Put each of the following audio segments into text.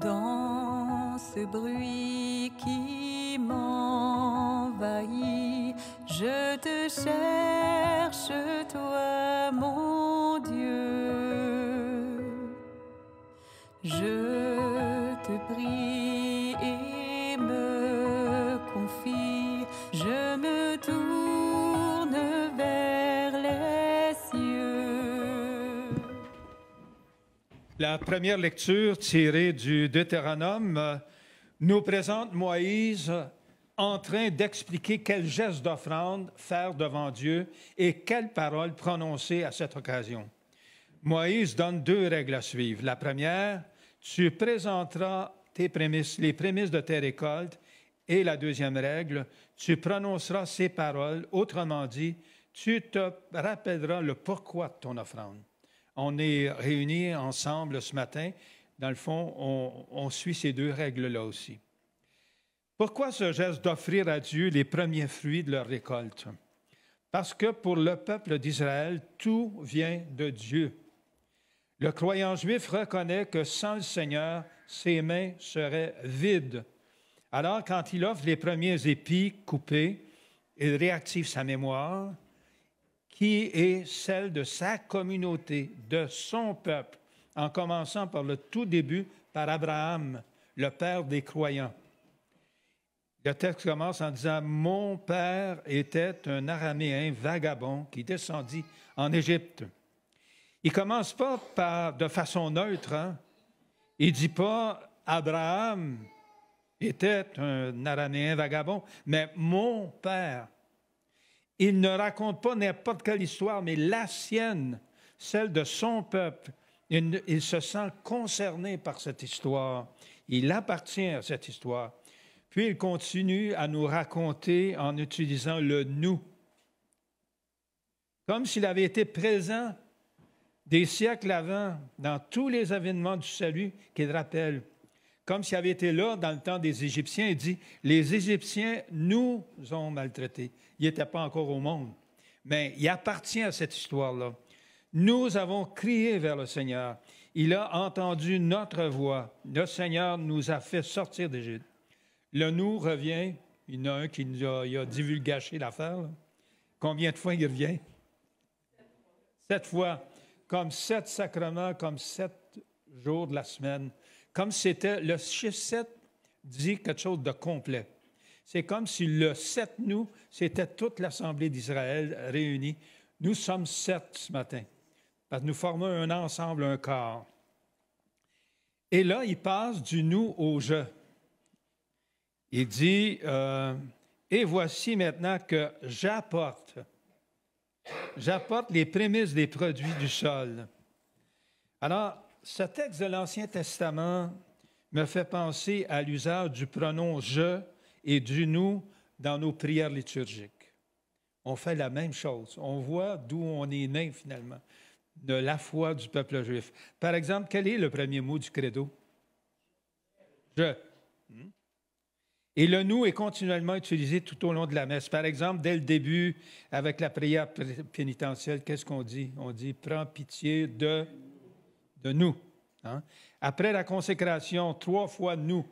Dans ce bruit qui m'envahit, je te cherche, toi, mon Dieu. Je te prie et me confie, je me tourne vers les cieux. La première lecture tirée du Deutéronome nous présente Moïse en train d'expliquer quel geste d'offrande faire devant Dieu et quelles paroles prononcer à cette occasion. Moïse donne 2 règles à suivre. La première, tu présenteras tes prémices, les prémices de tes récoltes. Et la deuxième règle, tu prononceras ces paroles. Autrement dit, tu te rappelleras le pourquoi de ton offrande. On est réunis ensemble ce matin. Dans le fond, on suit ces 2 règles-là aussi. Pourquoi ce geste d'offrir à Dieu les premiers fruits de leur récolte? Parce que pour le peuple d'Israël, tout vient de Dieu. Le croyant juif reconnaît que sans le Seigneur, ses mains seraient vides. Alors, quand il offre les premiers épis coupés, il réactive sa mémoire, qui est celle de sa communauté, de son peuple, en commençant par le tout début, par Abraham, le père des croyants. Le texte commence en disant « Mon père était un Araméen vagabond qui descendit en Égypte. » Il ne commence pas de façon neutre. Hein? Il ne dit pas « Abraham était un Araméen vagabond », mais « mon père ». Il ne raconte pas n'importe quelle histoire, mais la sienne, celle de son peuple. Il se sent concerné par cette histoire. Il appartient à cette histoire. Puis il continue à nous raconter en utilisant le « nous », comme s'il avait été présent des siècles avant dans tous les événements du salut qu'il rappelle. Comme s'il avait été là dans le temps des Égyptiens. Il dit « Les Égyptiens nous ont maltraités ». Il n'était pas encore au monde, mais il appartient à cette histoire-là. Nous avons crié vers le Seigneur. Il a entendu notre voix. Le Seigneur nous a fait sortir d'Égypte. Le « nous » revient. Il y en a un qui nous a divulgaché l'affaire. Là. Combien de fois il revient? 7 fois. Comme 7 sacrements, comme 7 jours de la semaine. Comme c'était, le chiffre 7 dit quelque chose de complet. C'est comme si le 7 nous, c'était toute l'Assemblée d'Israël réunie. Nous sommes 7 ce matin, parce que nous formons un ensemble, un corps. Et là, il passe du nous au je. Il dit, et voici maintenant que j'apporte les prémices des produits du sol. Alors, ce texte de l'Ancien Testament me fait penser à l'usage du pronom « je » et du « nous » dans nos prières liturgiques. On fait la même chose. On voit d'où on est né, finalement, de la foi du peuple juif. Par exemple, quel est le premier mot du credo? « Je ». Et le « nous » est continuellement utilisé tout au long de la messe. Par exemple, dès le début, avec la prière pénitentielle, qu'est-ce qu'on dit? On dit « Prends pitié de nous ». Hein? Après la consécration, 3 fois « nous ».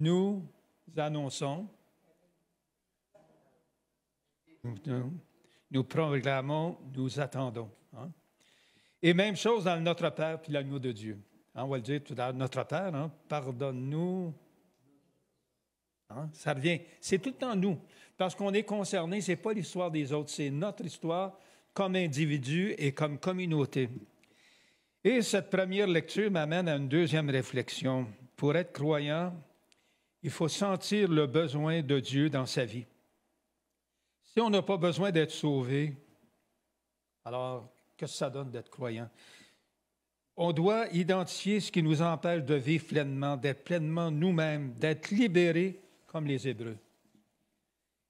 Nous annonçons, nous proclamons, nous attendons. Hein? Et même chose dans le Notre Père puis l'agneau de Dieu. Hein, on va le dire tout à l'heure, Notre Père, hein? Pardonne-nous. Hein? Ça revient. C'est tout le temps nous. Parce qu'on est concerné, ce n'est pas l'histoire des autres, c'est notre histoire comme individu et comme communauté. Et cette première lecture m'amène à une deuxième réflexion. Pour être croyant, il faut sentir le besoin de Dieu dans sa vie. Si on n'a pas besoin d'être sauvé, alors qu'est-ce que ça donne d'être croyant? On doit identifier ce qui nous empêche de vivre pleinement, d'être pleinement nous-mêmes, d'être libérés comme les Hébreux.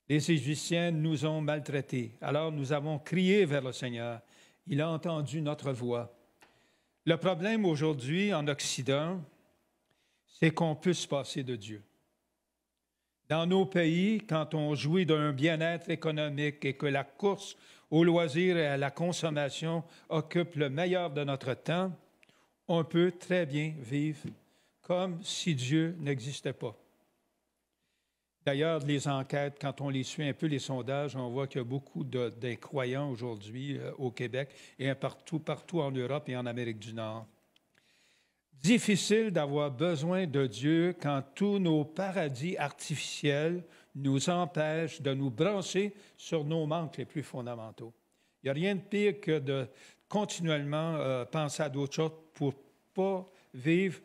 Les Égyptiens nous ont maltraités, alors nous avons crié vers le Seigneur. Il a entendu notre voix. Le problème aujourd'hui en Occident, c'est qu'on peut se passer de Dieu. Dans nos pays, quand on jouit d'un bien-être économique et que la course au loisir et à la consommation occupe le meilleur de notre temps, on peut très bien vivre comme si Dieu n'existait pas. D'ailleurs, les enquêtes, quand on les suit un peu, les sondages, on voit qu'il y a beaucoup d'incroyants aujourd'hui au Québec et partout en Europe et en Amérique du Nord. Difficile d'avoir besoin de Dieu quand tous nos paradis artificiels nous empêchent de nous brancher sur nos manques les plus fondamentaux. Il n'y a rien de pire que de continuellement penser à d'autres choses pour ne pas vivre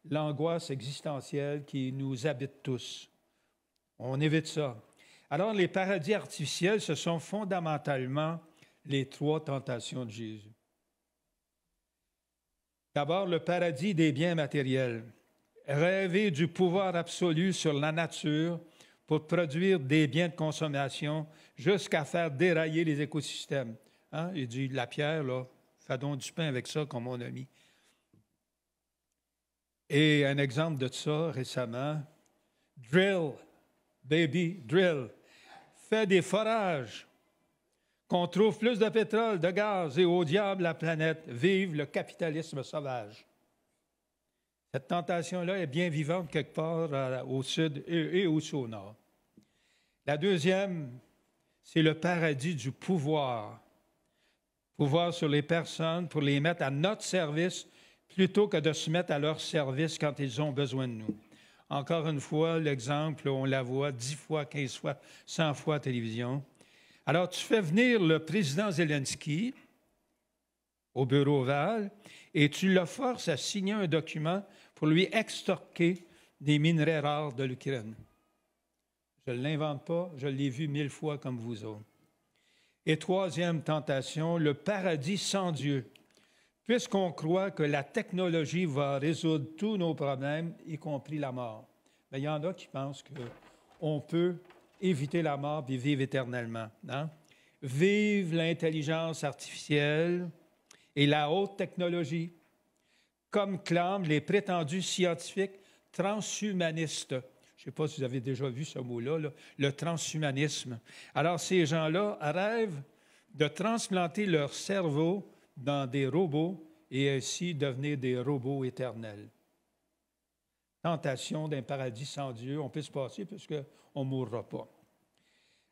l'angoisse existentielle qui nous habite tous. On évite ça. Alors, les paradis artificiels, ce sont fondamentalement les 3 tentations de Jésus. D'abord, le paradis des biens matériels. Rêver du pouvoir absolu sur la nature pour produire des biens de consommation jusqu'à faire dérailler les écosystèmes. Hein? Il dit, la pierre, là, fais donc du pain avec ça, comme on a mis. Et un exemple de ça récemment, drill, baby, drill. Fais des forages, qu'on trouve plus de pétrole, de gaz et au diable la planète. Vive le capitalisme sauvage. Cette tentation-là est bien vivante quelque part au sud et aussi au nord. La deuxième, c'est le paradis du pouvoir. Pouvoir sur les personnes pour les mettre à notre service plutôt que de se mettre à leur service quand ils ont besoin de nous. Encore une fois, l'exemple, on la voit 10 fois, 15 fois, 100 fois à la télévision. Alors, tu fais venir le président Zelensky au bureau ovale et tu le forces à signer un document pour lui extorquer des minerais rares de l'Ukraine. Je ne l'invente pas, je l'ai vu 1000 fois comme vous autres. Et troisième tentation, le paradis sans Dieu. Puisqu'on croit que la technologie va résoudre tous nos problèmes, y compris la mort. Mais il y en a qui pensent qu'on peut éviter la mort et vivre éternellement. Hein? Vive l'intelligence artificielle et la haute technologie, comme clament les prétendus scientifiques transhumanistes. Je ne sais pas si vous avez déjà vu ce mot-là, là, le transhumanisme. Alors, ces gens-là rêvent de transplanter leur cerveau dans des robots et ainsi devenir des robots éternels. Tentation d'un paradis sans Dieu, on peut se passer puisqu'on ne mourra pas.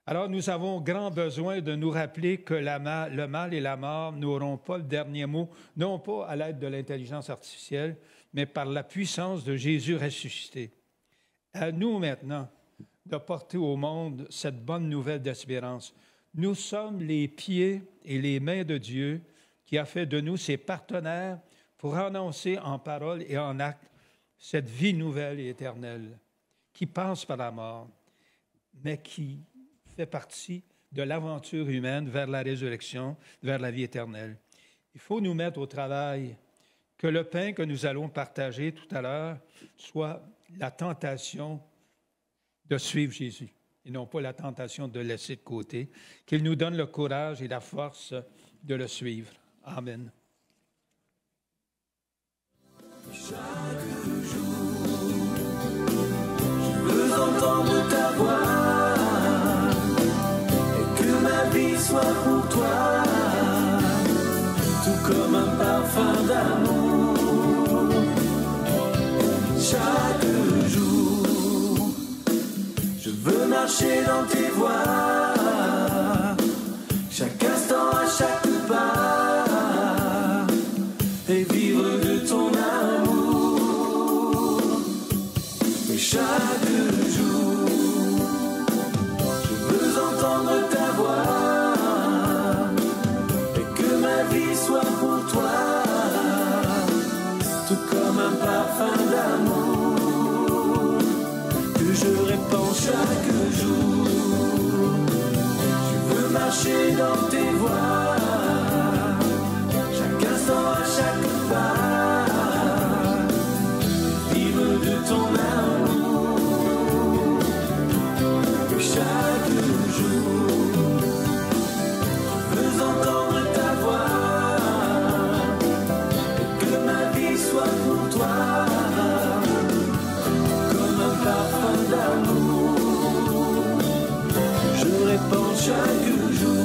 Alors, nous avons grand besoin de nous rappeler que le mal et la mort n'auront pas le dernier mot, non pas à l'aide de l'intelligence artificielle, mais par la puissance de Jésus ressuscité. À nous maintenant de porter au monde cette bonne nouvelle d'espérance. Nous sommes les pieds et les mains de Dieu qui a fait de nous ses partenaires pour annoncer en parole et en acte cette vie nouvelle et éternelle qui passe par la mort, mais qui fait partie de l'aventure humaine vers la résurrection, vers la vie éternelle. Il faut nous mettre au travail, que le pain que nous allons partager tout à l'heure soit la tentation de suivre Jésus et non pas la tentation de le laisser de côté, qu'il nous donne le courage et la force de le suivre. Amen. Chaque jour, je veux entendre ta voix et que ma vie soit pour toi, tout comme un parfum d'amour. Chaque jour, je veux marcher dans tes voies, chaque instant, à chaque pas, et vivre de ton amour. Et chaque jour, je veux entendre ta voix, et que ma vie soit pour toi, tout comme un parfum d'amour que je répands chaque jour. Je veux marcher dans tes voies, chaque instant, à chaque pas, vivre de ton amour. Que chaque jour, je veux entendre ta voix, et que ma vie soit pour toi, comme un parfum d'amour. Je répands chaque jour.